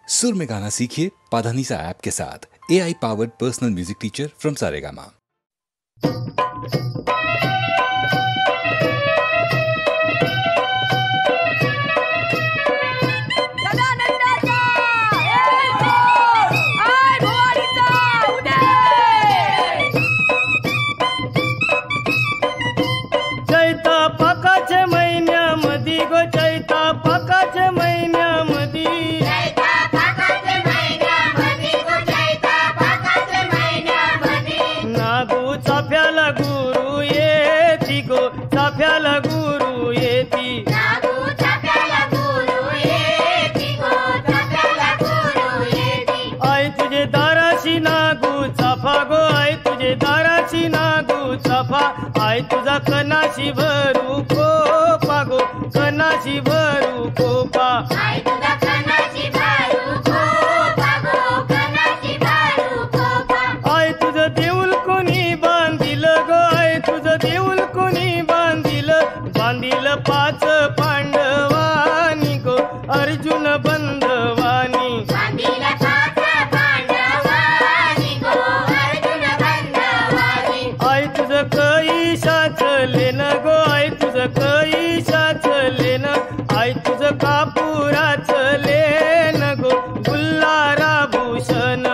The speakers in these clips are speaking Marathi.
सुर में गाना सीखिए पाधानीसा ऐप के साथ। AI powered personal music teacher from Saregama. आई तुझा कनाशी भरू कोपा गो, कनाशी भरू कोपा, आई तुझा कनाशी भरू कोपा गो, कनाशी भरू कोपा, आई तुझं देऊळ कोणी बांधिल गो, आई तुझं देऊळ कोणी बांधिल, बांधिल पाच पांडवानी गो, अर्जुन बंधवानी, बांधिल पाच पांडवानी गो, अर्जुन बंधवानी, आई तुझं कैशाच लेन गो, आई तुझं कैशाच लेन, आई तुझं कापुराच लेन गो, गुल्हारा भूषण,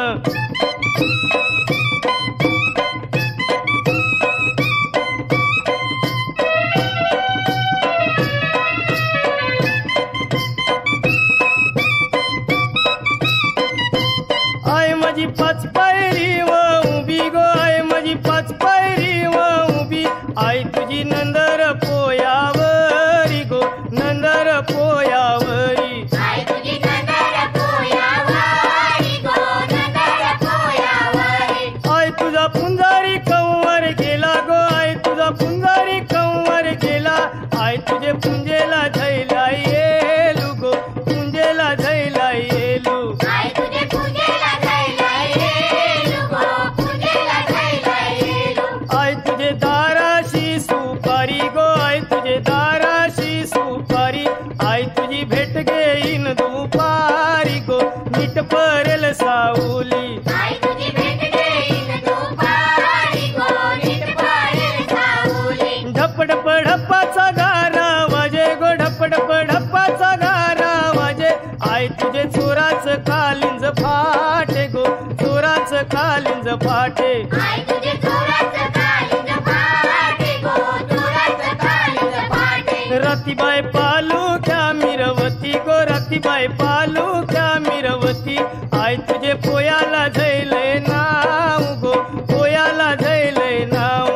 आई माझी पाच पायरी व उभी गो, आई माझी पाच पायरी व उभी, आई तुझी नंदर पोयावरी गो, नंदर पोयावरी, आई तुझी नंदर पोयावरी गो, नंदर पोयावरी, आई तुझा पुंजारी कंवर गेला गो, आई तुझा पुंजारी कंवर गेला, आई तुझे पुंजेला झैला येलू गो, पुंजेला झैला येलू, आई तुझे पूजेला जायला येलू गो, पूजेला जायला येलू, आई तुझे दाराशी सुपारी गो, आई तुझे दाराशी सुपारी, आई तुझी भेट घेईन दुपारी गो, नीट परेल सावली, आई तुझी भेट घेईन दुपारी गो, नीट पडेल सावली, ढपढप ढप्पाचा गारा वाजे गो, ढपढप ढप्पाचा गारा वाजे, आई तुझे चोराच कालिंज फाटे गो, चोराच कालिंज फाटे, आई तुझे चोराचं कालिंज फाटे गो, चोराचं कालिंज फाटे, रतीबाई पालुक्या मिरवती गो, रतीबाई पालुक्या मिरवती, आई तुझे पोयाला झैले नाव गो, पोयाला झैले नाव,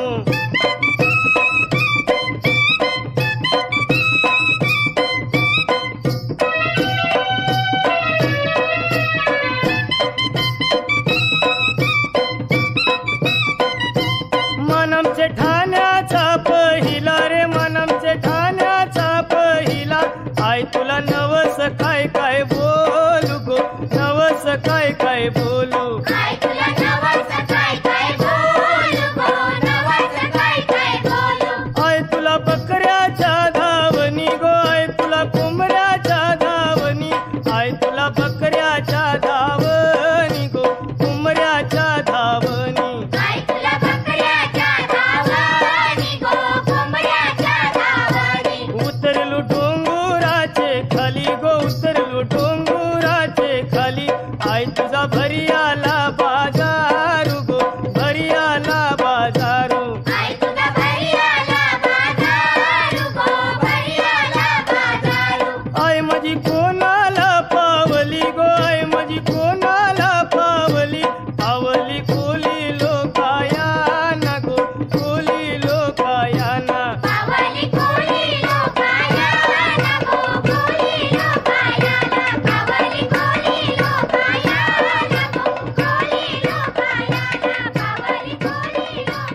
मनमचे ठाण्याचा पहिला रे, मनमचे ठाण्याचा पहिला, आई तुला नवस काय काय बोलू गो, नवस काय काय बोलू, आई तुला नवस काय काय बोलू गो, नवस काय काय बोलू, आई तुला बकऱ्याच्या धावणी गो, आई तुला कोंबड्याच्या धावणी, आई तुला बकऱ्याच्या धावणी गो, कोंबड्याच्या धावणी, आई तुला बकऱ्याच्या धावणी गो, कोंबड्याच्या धावणी, उतरलू डोंगराचे खाली गो, उतरलू डोंगराचे खाली, आई तुझा भरी आला बाजारू गो, भरी आला बाजारू, आई तुझा भरी आला बाजारू गो, भरी आला बाजारू, आई माझी कोणाला पावली गो, आई माझी कोणाला पावली, पावली कोली लोकायाना गो, कोली लोकायाना, पावली कोली लोकायाना गो, कोली लोकायाना, पावली कोली लोकायाना गो, कोली लोकायाना, पावली कोली लोकायाना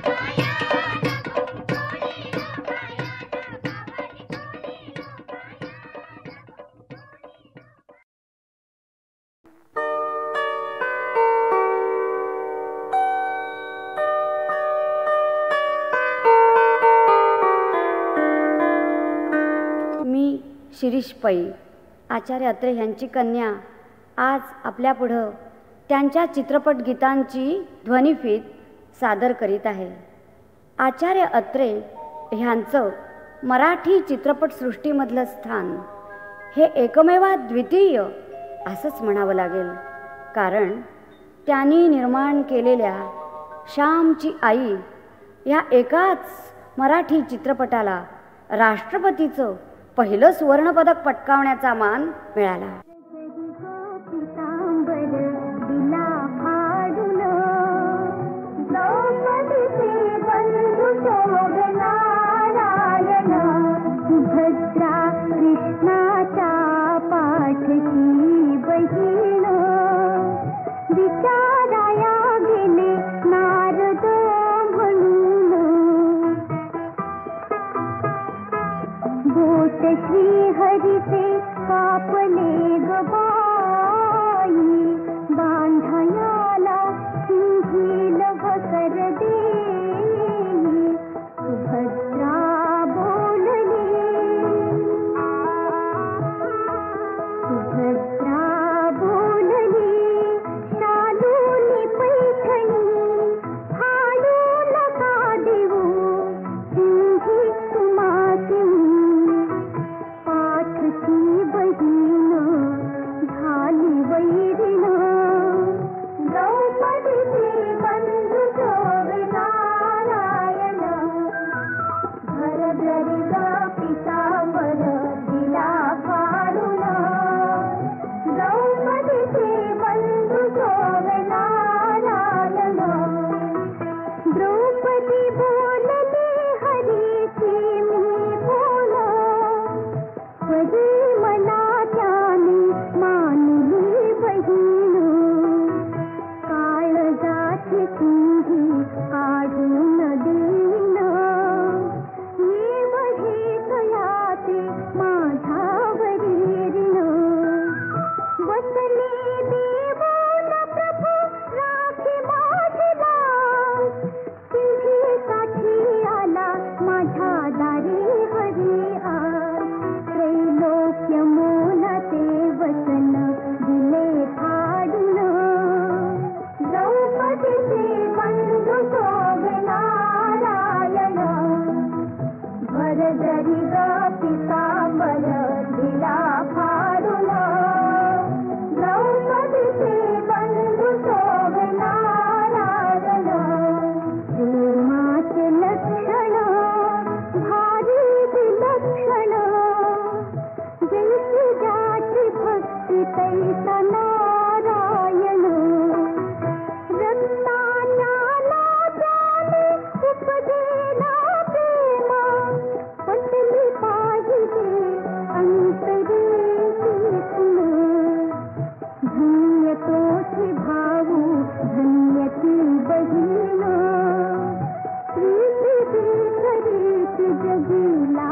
गो, कोली लोकायाना, पावली मी शिरीष पै, आचार्य अत्रे यांची कन्या आज आपल्यापुढं त्यांच्या चित्रपट गीतांची ध्वनिफीत सादर करीत आहे. आचार्य अत्रे ह्यांचं मराठी चित्रपटसृष्टीमधलं स्थान हे एकमेवाद्वितीय असंच म्हणावं लागेल. कारण त्यांनी निर्माण केलेल्या श्यामची आई या एकाच मराठी चित्रपटाला राष्ट्रपतीचं पहिलं सुवर्णपदक पटकावण्याचा मान मिळाला. श्रीहरीचे कापले गबाई बांधण्याला सिंहील भकर देई सुभद्रा बोलली शालूनी पैठणी फाडू नका देऊ सिंही तुम्हासी बहीण झाली वैरीण द्रौपदीचे बंधू शोभे नारायण भरभरी पितांबर दिला फाडून द्रौपदीचे बंधू शोभे नारायण द्रौपदी बोलली हरीची मी बोल कधी मला त्याने मानली बहीण काळजाची कुंभी काढून देईन ये कयाते माझ्यावरी ऋण बसले देवोन प्रभू राखी माझला सिंहीसाठी आला माझ्या दारी हरी त्रैलोक्य मोलाचे वचन दिले फाडून द्रौपदीचे बंधू शोभे नारायण भरधरी पितांबर दिला फाडून द्रौपदीचे बंधू शोभे नारायण प्रेमाचे लक्षण भारी विलक्षण जैसी जाची भक्ती तैसा नारायण रत्नाला त्याने उपदेला प्रेम पटली पाहिजे अंतरी धन्य तोची भाऊ धन्य ती बहीण प्रीती खरीच जगीला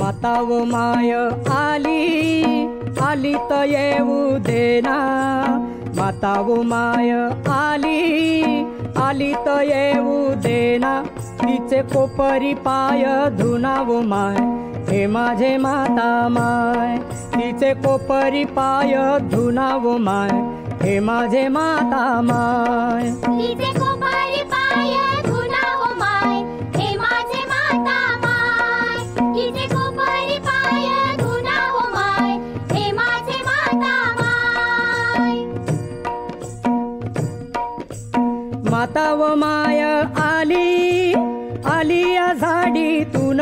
माता व माय आली आली तर येऊ देना माता व माय आली आली तर येऊ देना तिचे कोपरी पाय धुनाव माय हे माझे माता माय तिचे कोपरी पाय धुनाव माय हे माझे माता माय तिचे कोपरी पाय धुनाव माय हे माझे माता माय तिचे कोपरी पाय धुनाव माय हे माझे माता माय माता व माय आली आली या झाडीतून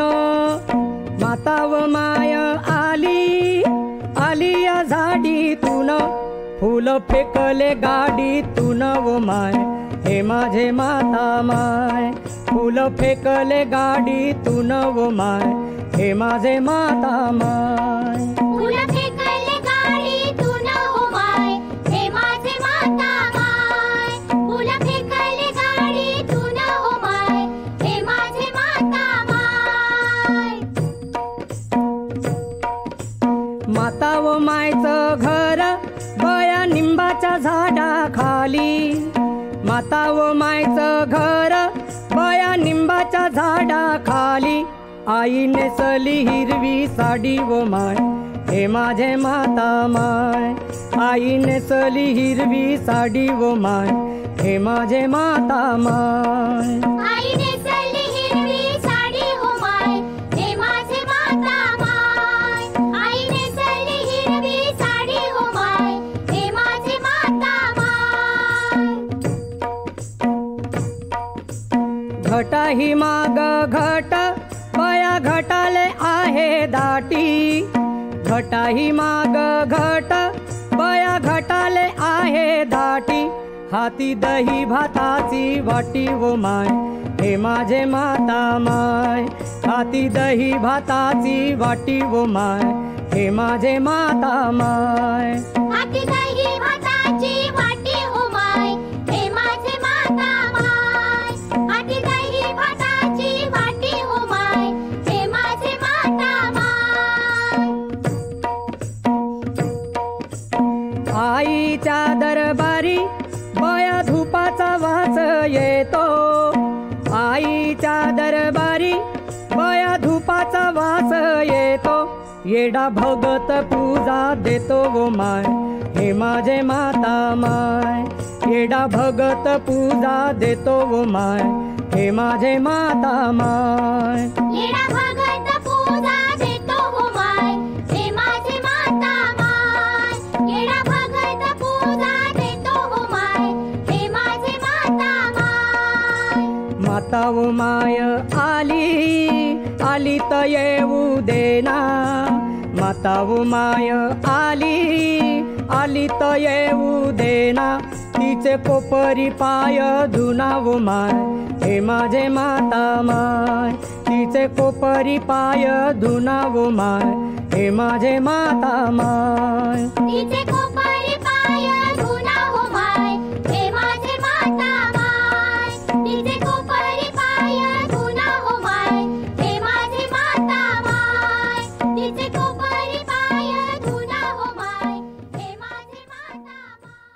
माता व माय आली आली या झाडीतून फुल फेकले गाडीतून व माय हे माझे माता माय फुल फेकले गाडीतून व माय हे माझे माता माय फुल फेकले गाडीतून व माय हे माझे माता माय फुल फेकले गाडीतून व माय हे माझे माता माय माता व मायचं घर बया निंबाच्या झाडाखाली, माता व मायचं घर बया निंबाच्या झाडाखाली, आई नेसली हिरवी साडी व माय, हे माझे माता माय, आई नेसली हिरवी साडी व माय, हे माझे माता माय. आई नेसली हिरवी साडी हो माय, हे माझे माता माय. आई नेसली हिरवी साडी हो माय, हे माझे माता माय. घटाही माग घट बया घटाले आहे दाटी, घटाही माग घट बया घटाले आहे दाटी, हाती दही भाताची वाटी व माय, हे माझे माता माय, हाती दही भाताची वाटी व माय, हे माझे माता माय. हाती दही भाताची वाटी हो माय, हे माझे माता माय. हाती दही भाताची वाटी हो माय, हे माझे माता माय. आईच्या दरबारी बया धुपाचा वास येतो, आईच्या दरबारी बया धुपाचा वास येतो, येडा भगत पूजा देतो व माय, हे माझे माता माय, येडा भगत पूजा देतो व माय, हे माझे माता माय. येडा भगत पूजा देतो हो माय, हे माझे माता माय. येडा भगत पूजा देतो हो माय, हे माझे माता माय. माता व माय आली, आली त येऊ देना, माता व माय आली, आली त येऊ देना, तिचे कोपरी पाय धुना व माय, हे माझे माता माय, तिचे कोपरी पाय धुना व माय, हे माझे माता माय. तिचे कोपरी पाय धुना हो माय, हे माझे माता माय. तिचे कोपरी पाय धुना हो माय, हे माझे माता माय. तिचे कोपरी पाय धुना हो माय, हे माझे माता माय.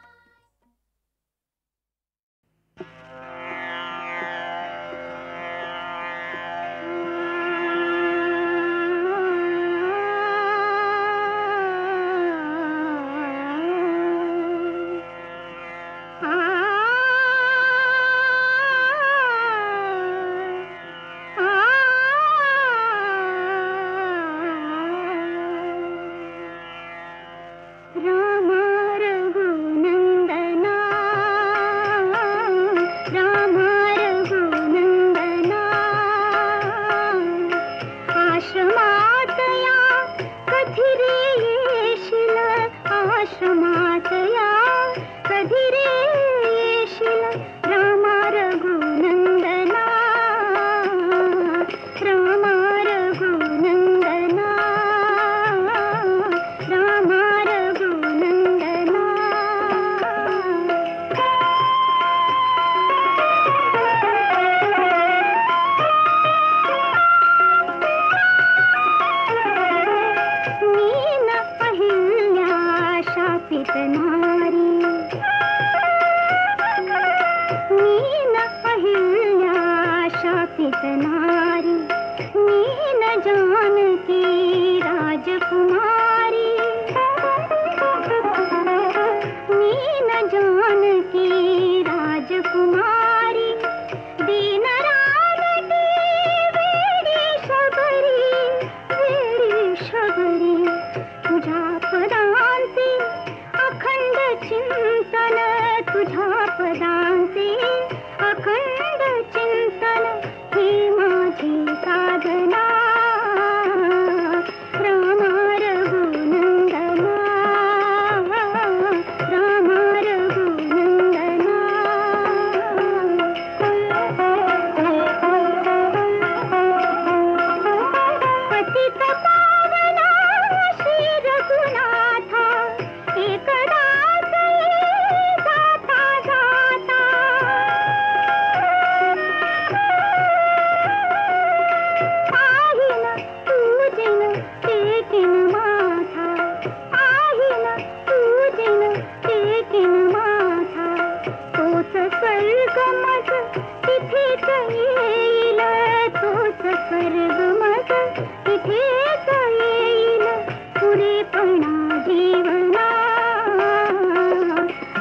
साधेपणा जीवना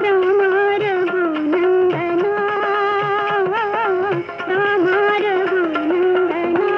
रामा रघुनंदना रामा रघुनंदना.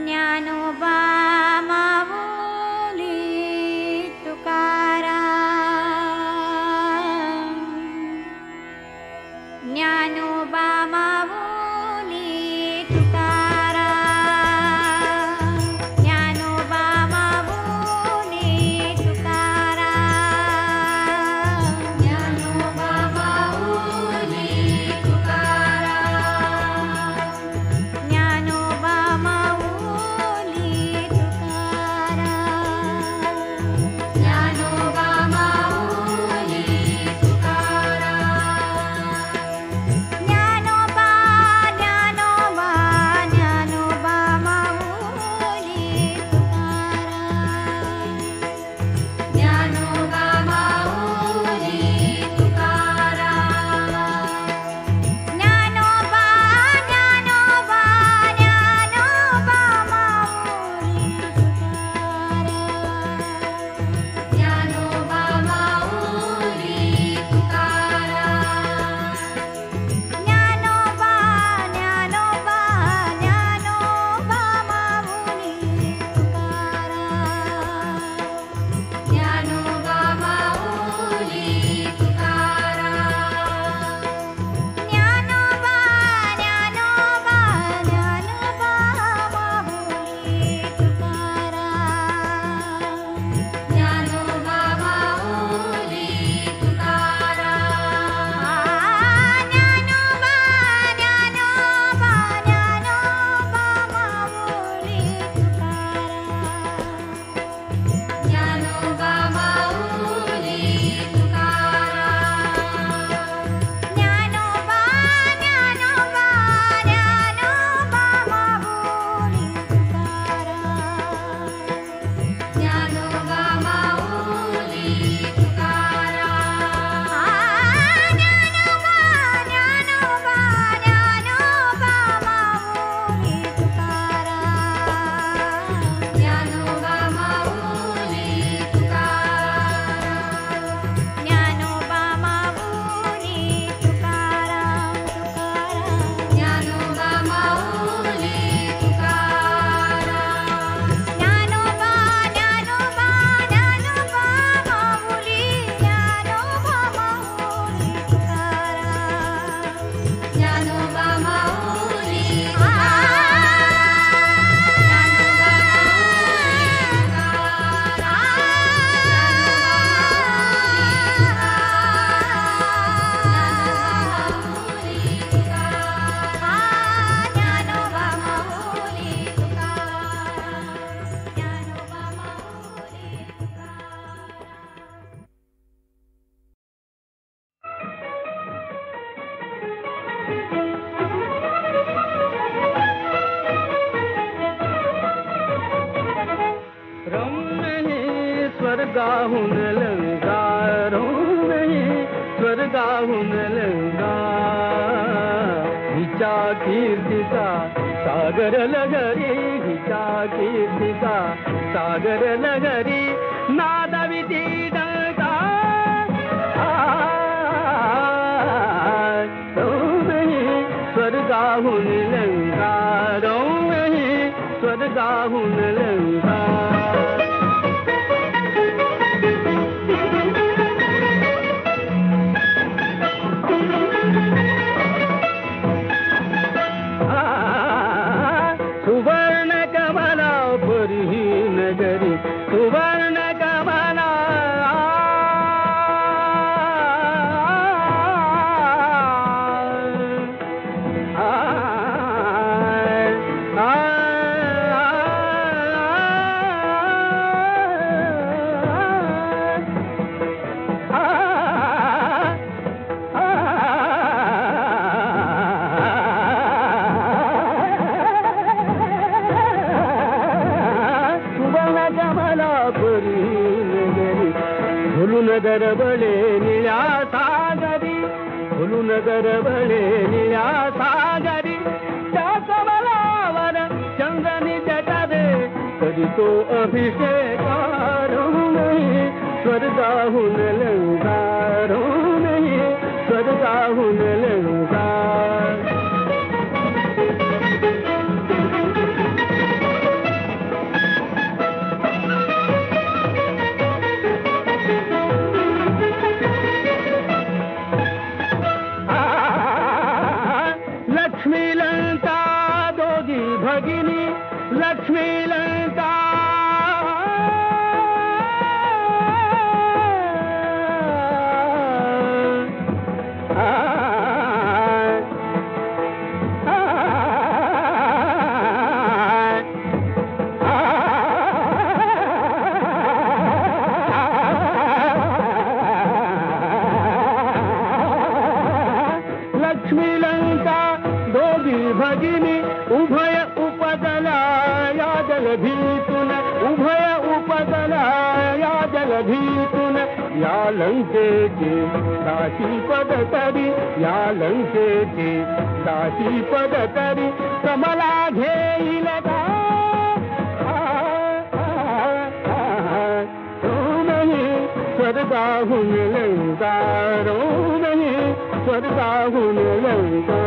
ज्ञानोबा माऊली तुकाराम. ज्ञानोबा माऊली तुकाराम. ज्ञानोबा माऊली तुकाराम. ज्ञानोबा माऊली तुकाराम. ज्ञानोबा माऊली तुकाराम. ज्ञानोबा माऊली तुकाराम. ज्ञानोबा ज्ञानोबा ज्ञानोबा माऊली तुकाराम. ज्ञानोबा माऊली तुकाराम. ज्ञानोबा ज्ञानोबा ज्ञानोबा माऊली तुकाराम. ज्ञानोबा माऊली तुकाराम. ज्ञानोबा ज्ञानोबा ज्ञानोबा माऊली तुकाराम. ज्ञानोबा माऊली तुकाराम. ज्ञानोबा ज्ञानोबा ज्ञानोबा माऊली तुकाराम. ज्ञानोबा माऊली तुकाराम. ज्ञानोबा ज्ञानोबा ज्ञानोबा माऊली तुकाराम. ज्ञानोबा माऊली तुकाराम. ज्ञानोबा ज्ञानोबा ज्ञानोबा माऊली तुकाराम. ज्ञानोबा माऊली तुकाराम. ज्ञानोबा ज्ञानोबा ज्ञानोबा माऊली तुकाराम. ज्ञानोबा माऊली तुकाराम. ज्ञानोबा माऊली तुकाराम. ज्ञानोबा माऊली तुकाराम. ज्ञानोबा ज्ञानोबा ज्ञानोबा माऊली ज्ञानोबा माऊली तुकाराम. ज्ञानोबा माऊली स्वर्गाहून लंगा स्वर्गाहून लंगा हिच्या कीर्तीचा सागर लगरी हिच्या कीर्तीचा सागर लगरी नादविती डंका स्वर्गाहून लंगा स्वर्गाहून लंगा नगरी झुलून दरबळे निळ्या सागरी झुलून दरबळे निळ्या सागरी त्या कमलावर चंदनी जटा दे कधी तो अभिषेकारून स्वर्गाहून लंकारून स्वर्गाहून लंकार लक्ष्मी लंका दोघी भगिनी लक्ष्मी लंका लक्ष्मी लंका दोघी भगिनी उभय उपदला या जलधीतून उभय उपदला या जलधीतून या लंकेची दासी पद तरी या लंकेची दासी पद तरी कमला घेईल स्वर्गाहून लंका रो स्वर्गाहून लंका